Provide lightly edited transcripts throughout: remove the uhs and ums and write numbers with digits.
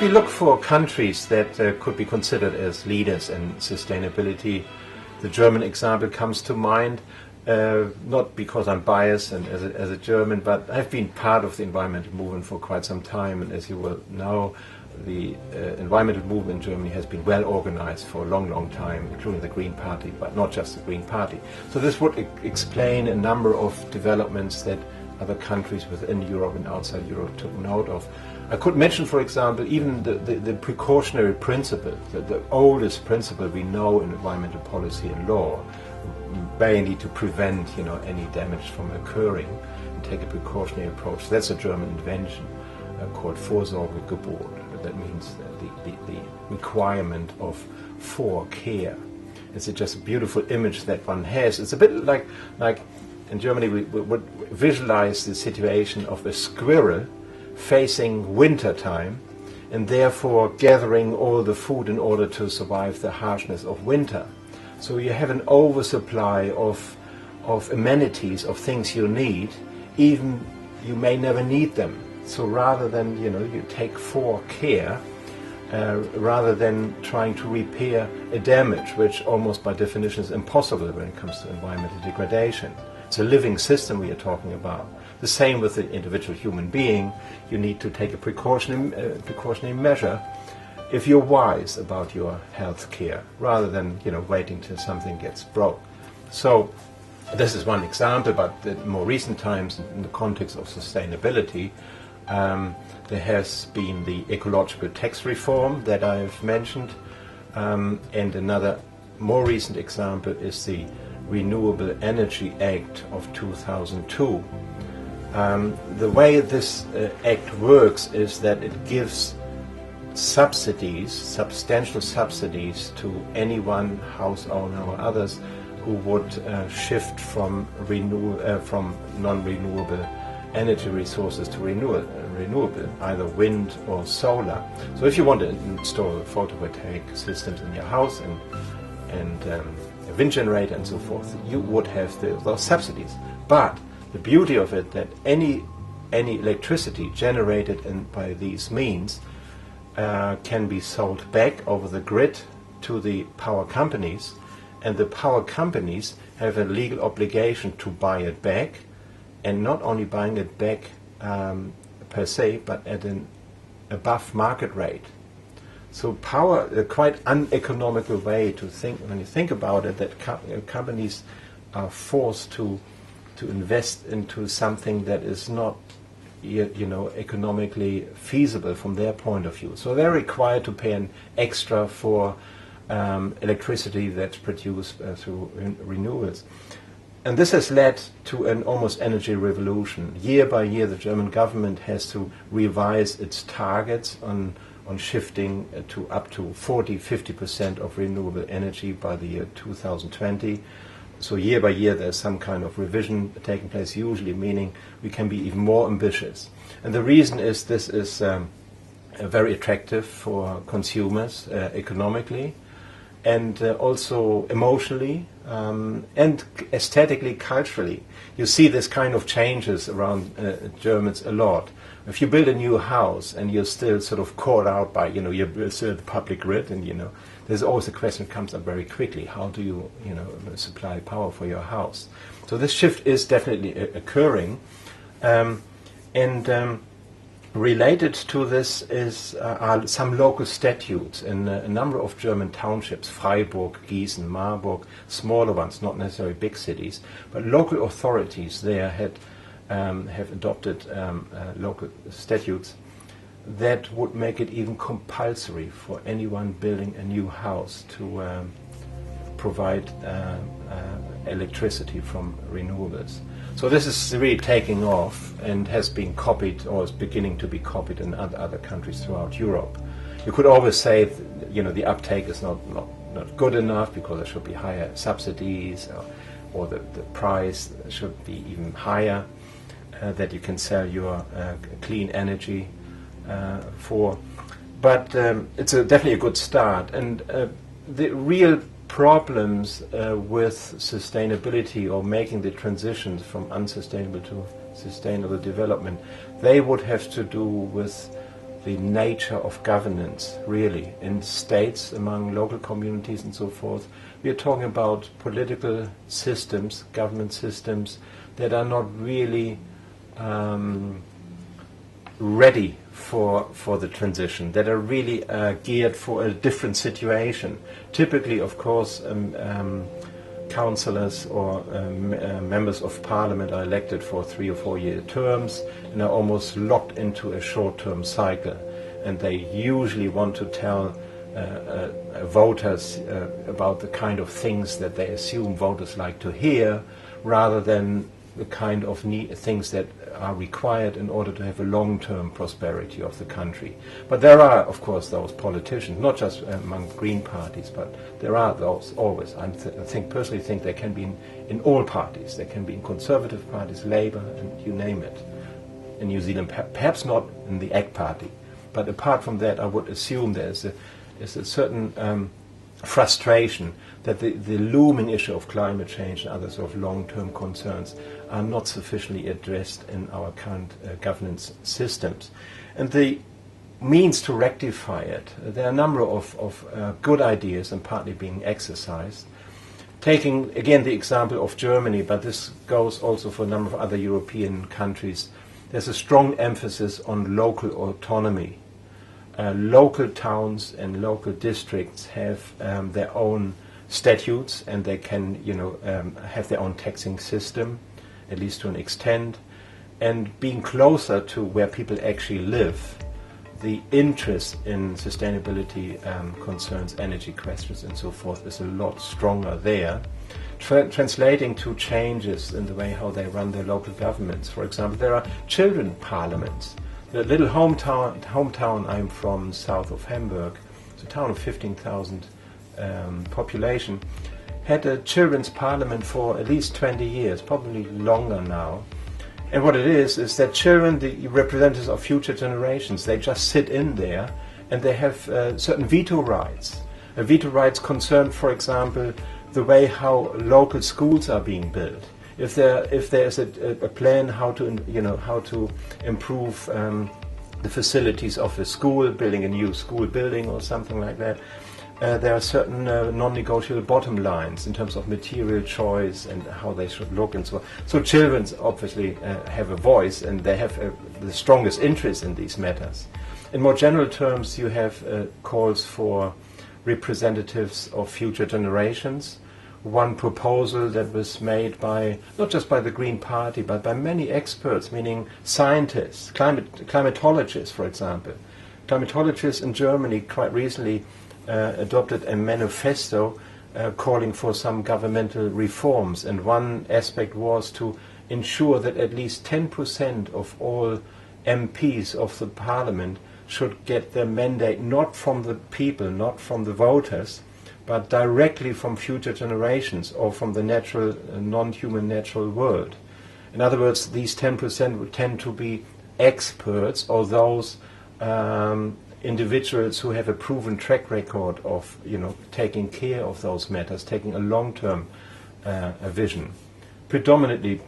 we look for countries that could be considered as leaders in sustainability, the German example comes to mind. Not because I'm biased and as a German, but I've been part of the environmental movement for quite some time, and as you will know, the environmental movement in Germany has been well organized for a long time, including the Green Party, but not just the Green Party. So this would explain a number of developments that other countries within Europe and outside Europe took note of. I could mention, for example, even the precautionary principle, the oldest principle we know in environmental policy and law, mainly to prevent any damage from occurring and take a precautionary approach. That's a German invention called Vorsorgegebot. That means the requirement of forecare. It's just a beautiful image that one has. It's a bit like in Germany we would visualize the situation of a squirrel facing winter time and therefore gathering all the food in order to survive the harshness of winter. So you have an oversupply of amenities, of things you need, even you may never need them. So rather than, you take care, rather than trying to repair a damage, which almost by definition is impossible when it comes to environmental degradation. It's a living system we are talking about. The same with the individual human being. You need to take a precautionary measure if you're wise about your health care, rather than waiting till something gets broke. So this is one example, but in more recent times, in the context of sustainability, there has been the ecological tax reform that I've mentioned, and another more recent example is the Renewable Energy Act of 2002. The way this act works is that it gives substantial subsidies to anyone, house owner or others, who would shift from non-renewable energy resources to renewable, either wind or solar. So if you want to install photovoltaic systems in your house and a wind generator and so forth, you would have those subsidies. But the beauty of it that any electricity generated by these means can be sold back over the grid to the power companies, and the power companies have a legal obligation to buy it back, and not only buying it back per se, but at an above market rate. So power, a quite uneconomical way to think, when you think about it, that companies are forced to invest into something that is not economically feasible from their point of view. So they're required to pay an extra for electricity that's produced through renewables. And this has led to an almost energy revolution. Year by year, the German government has to revise its targets on shifting to up to 40-50% of renewable energy by the year 2020. So year by year there's some kind of revision taking place, usually meaning we can be even more ambitious. And the reason is this is very attractive for consumers economically, and also emotionally and aesthetically, culturally. You see this kind of changes around Germans a lot. If you build a new house and you're still sort of caught out by, you're still the public grid, and there's always a question that comes up very quickly: how do you, supply power for your house? So this shift is definitely occurring, and related to this are some local statutes in a number of German townships: Freiburg, Gießen, Marburg, smaller ones, not necessarily big cities, but local authorities there have adopted local statutes that would make it even compulsory for anyone building a new house to provide electricity from renewables. So this is really taking off and has been copied, or is beginning to be copied in other countries throughout Europe. You could always say, the uptake is not good enough because there should be higher subsidies, or the price should be even higher that you can sell your clean energy for. But it's definitely a good start. And the real problems with sustainability, or making the transitions from unsustainable to sustainable development, they would have to do with the nature of governance, really, in states, among local communities and so forth. We are talking about political systems, government systems, that are not really ready for the transition, that are really geared for a different situation. Typically, of course, councillors or members of parliament are elected for 3 or 4 year terms and are almost locked into a short-term cycle, and they usually want to tell voters about the kind of things that they assume voters like to hear, rather than the kind of things that are required in order to have a long-term prosperity of the country. But there are, of course, those politicians, not just among Green parties, but there are those always. I personally think they can be in all parties. They can be in Conservative parties, Labour, and you name it. In New Zealand, perhaps not in the ACT Party, but apart from that, I would assume there's a certain frustration that the looming issue of climate change and other sort of long-term concerns are not sufficiently addressed in our current governance systems. And the means to rectify it, there are a number of good ideas and partly being exercised. Taking, again, the example of Germany, but this goes also for a number of other European countries, there's a strong emphasis on local autonomy. Local towns and local districts have their own statutes, and they can, have their own taxing system, at least to an extent. And being closer to where people actually live, the interest in sustainability concerns, energy questions, and so forth is a lot stronger there. Translating to changes in the way how they run their local governments. For example, there are children parliaments. The little hometown I'm from, south of Hamburg, it's a town of 15,000 population, had a children's parliament for at least 20 years, probably longer now. And what it is that children, the representatives of future generations, they just sit in there and they have certain veto rights. Veto rights concern, for example, the way how local schools are being built. If there's a plan how to improve the facilities of a school, building a new school building or something like that, there are certain non-negotiable bottom lines in terms of material choice and how they should look and so on. So children obviously have a voice, and they have the strongest interest in these matters. In more general terms, you have calls for representatives of future generations. One proposal that was made by, not just by the Green Party, but by many experts, meaning scientists, climatologists, for example. Climatologists in Germany quite recently adopted a manifesto calling for some governmental reforms, and one aspect was to ensure that at least 10% of all MPs of the parliament should get their mandate not from the people, not from the voters, but directly from future generations or from the natural, non-human natural world. In other words, these 10% would tend to be experts or those individuals who have a proven track record of, taking care of those matters, taking a long-term vision. Predominantly,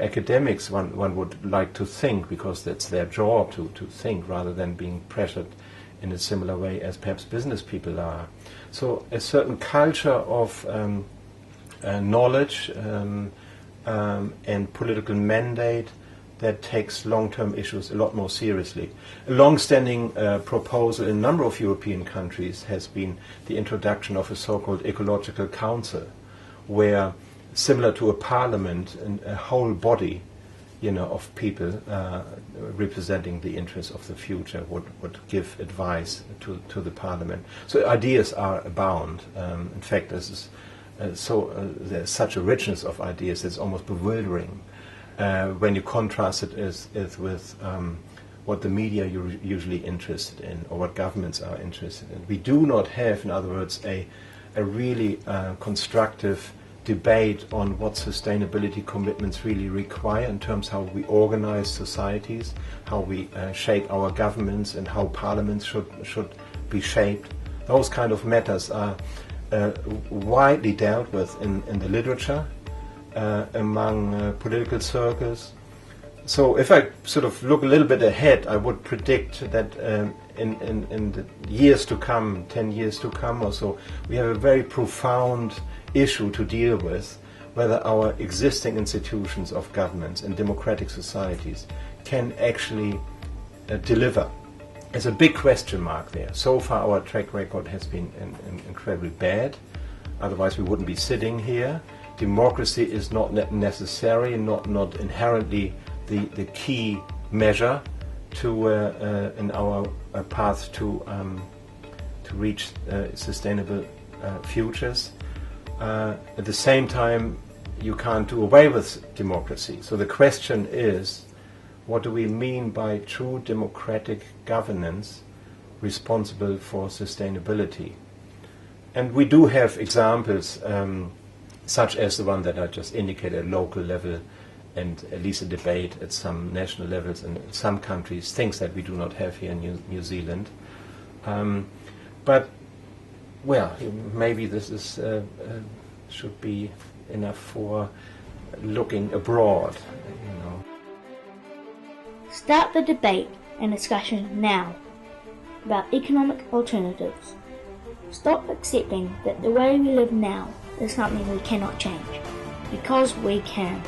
academics, one would like to think, because that's their job to think, rather than being pressured in a similar way as perhaps business people are. So a certain culture of knowledge and political mandate that takes long-term issues a lot more seriously. A long-standing proposal in a number of European countries has been the introduction of a so-called ecological council, where, similar to a parliament, and a whole body of people representing the interests of the future would give advice to the parliament. So ideas are abound. In fact, there's such a richness of ideas, it's almost bewildering when you contrast it with what the media are usually interested in, or what governments are interested in. We do not have, in other words, a really constructive debate on what sustainability commitments really require in terms of how we organize societies, how we shape our governments, and how parliaments should be shaped. Those kind of matters are widely dealt with in the literature, among political circles. So if I sort of look a little bit ahead, I would predict that in the years to come, 10 years to come or so, we have a very profound issue to deal with, whether our existing institutions of governments and democratic societies can actually deliver. There's a big question mark there. So far our track record has been incredibly bad, otherwise we wouldn't be sitting here. Democracy is not necessary, not inherently the key measure to in our path to reach sustainable futures. At the same time, you can't do away with democracy. So the question is, what do we mean by true democratic governance responsible for sustainability? And we do have examples such as the one that I just indicated at local level, and at least a debate at some national levels in some countries, things that we do not have here in New Zealand. But, well, maybe this is should be enough for looking abroad, you know. Start the debate and discussion now about economic alternatives. Stop accepting that the way we live now is something we cannot change, because we can.